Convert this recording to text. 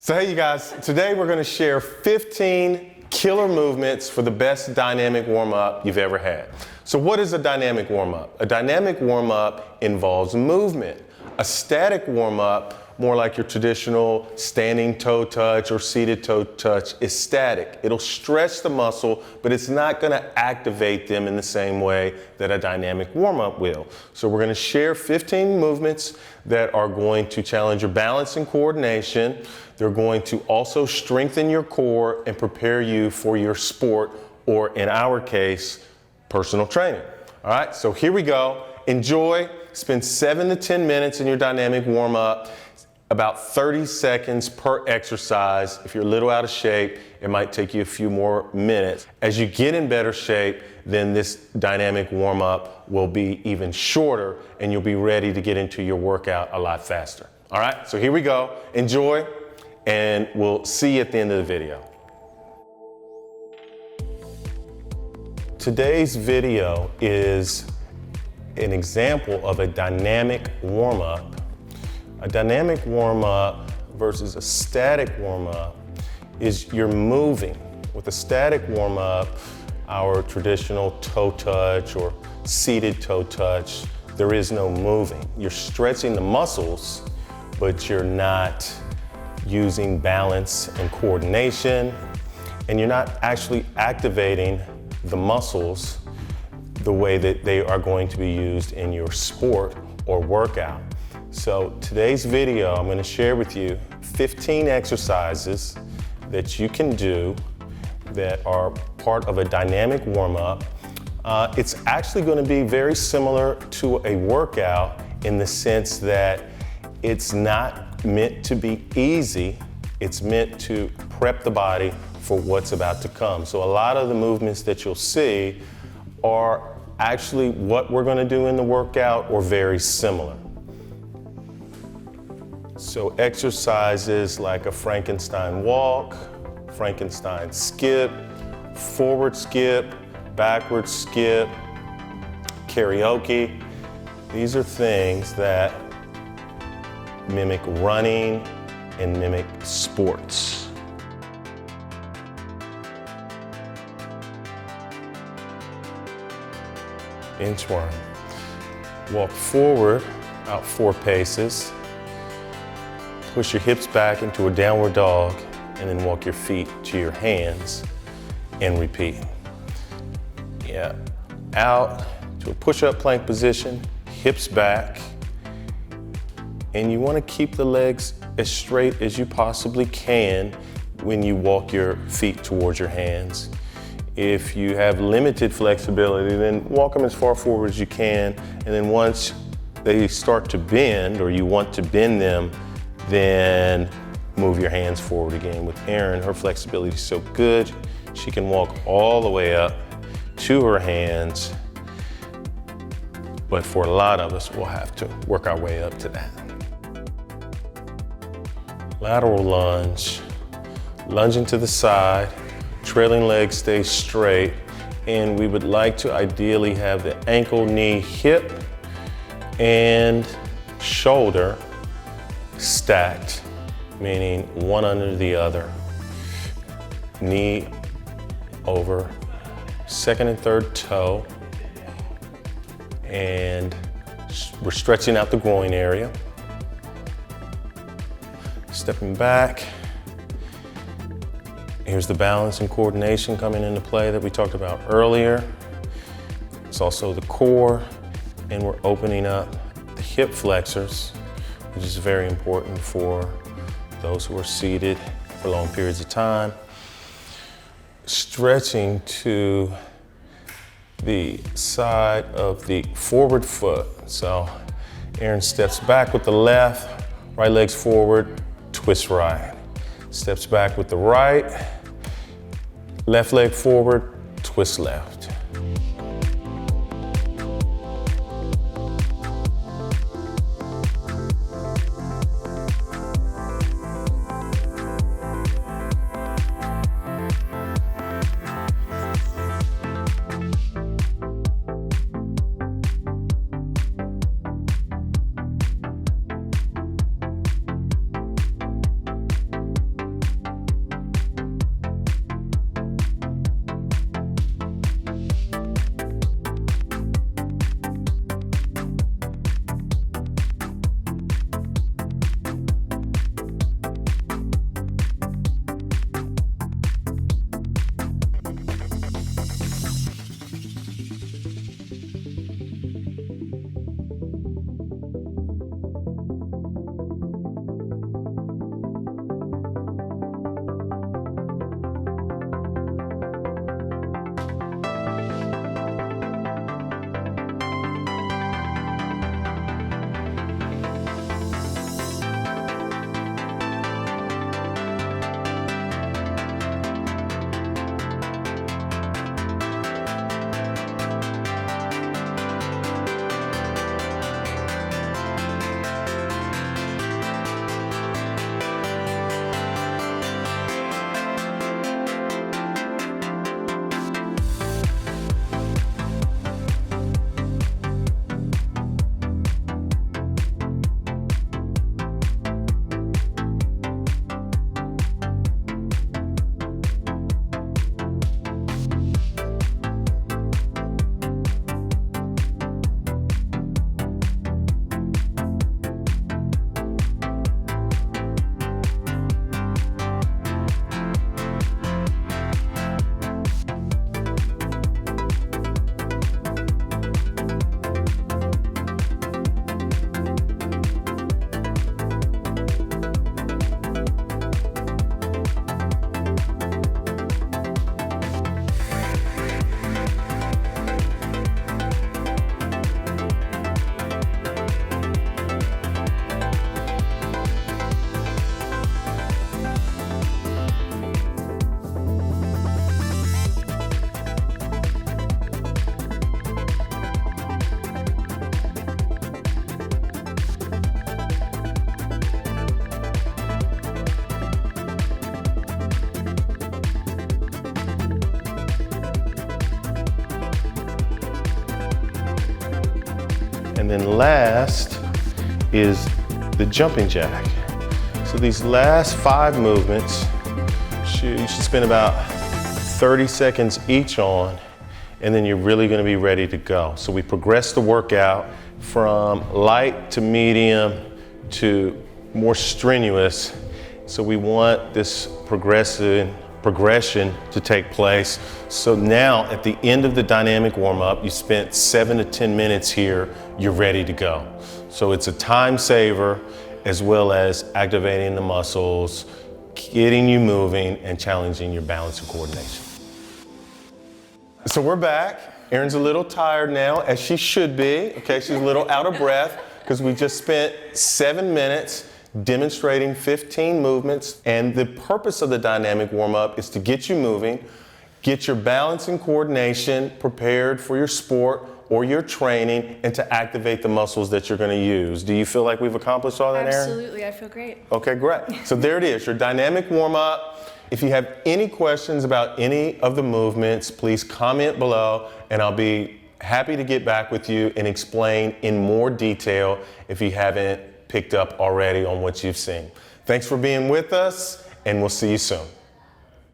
So hey you guys, today we're going to share 15 killer movements for the best dynamic warm-up you've ever had. So what is a dynamic warm-up? A dynamic warm-up involves movement. A static warm-up, more like your traditional standing toe touch or seated toe touch, is static. It'll stretch the muscle, but it's not going to activate them in the same way that a dynamic warm-up will. So we're going to share 15 movements that are going to challenge your balance and coordination. They're going to also strengthen your core and prepare you for your sport, or in our case, personal training. All right, so here we go. Enjoy. Spend 7 to 10 minutes in your dynamic warm-up, about 30 seconds per exercise. If you're a little out of shape, it might take you a few more minutes. As you get in better shape, then this dynamic warm-up will be even shorter and you'll be ready to get into your workout a lot faster. All right, so here we go. Enjoy, and we'll see you at the end of the video. Today's video is an example of a dynamic warm-up. A dynamic warm-up versus a static warm-up is you're moving. With a static warm-up, our traditional toe touch or seated toe touch, there is no moving. You're stretching the muscles, but you're not using balance and coordination, and you're not actually activating the muscles the way that they are going to be used in your sport or workout. So today's video, I'm going to share with you 15 exercises that you can do that are part of a dynamic warm-up. It's actually going to be very similar to a workout in the sense that it's not meant to be easy. It's meant to prep the body for what's about to come. So a lot of the movements that you'll see are actually what we're going to do in the workout or very similar. So exercises like a Frankenstein Walk, Frankenstein Skip, forward skip, backward skip, Carioca. These are things that mimic running and mimic sports. Inchworm. Walk forward about 4 paces. Push your hips back into a downward dog and then walk your feet to your hands and repeat. Yeah, out to a push-up plank position, hips back, and you want to keep the legs as straight as you possibly can when you walk your feet towards your hands. If you have limited flexibility, then walk them as far forward as you can, and then once they start to bend or you want to bend them, then move your hands forward again. With Erin, her flexibility is so good, she can walk all the way up to her hands, but for a lot of us, we'll have to work our way up to that. Lateral lunge, lunging to the side, trailing leg stays straight, and we would like to ideally have the ankle, knee, hip, and shoulder stacked, meaning one under the other. Knee over second and third toe, and we're stretching out the groin area. Stepping back. Here's the balance and coordination coming into play that we talked about earlier. It's also the core, and we're opening up the hip flexors, which is very important for those who are seated for long periods of time. Stretching to the side of the forward foot. So Erin steps back with the left, right leg's forward, twist right. Steps back with the right, left leg forward, twist left. And then last is the jumping jack. So these last 5 movements, you should spend about 30 seconds each on, and then you're really gonna be ready to go. So we progress the workout from light to medium to more strenuous. So we want this progression to take place. So now at the end of the dynamic warm-up, you spent 7 to 10 minutes here, you're ready to go. So it's a time saver as well as activating the muscles, getting you moving, and challenging your balance and coordination. So we're back. Erin's a little tired now, as she should be. Okay, she's a little out of breath because we just spent 7 minutes demonstrating 15 movements. And the purpose of the dynamic warm-up is to get you moving, get your balance and coordination prepared for your sport or your training, and to activate the muscles that you're going to use. Do you feel like we've accomplished all that, Erin? Absolutely, I feel great. Okay, great. So there it is, your dynamic warm-up. If you have any questions about any of the movements, please comment below, and I'll be happy to get back with you and explain in more detail if you haven't picked up already on what you've seen. Thanks for being with us, and we'll see you soon.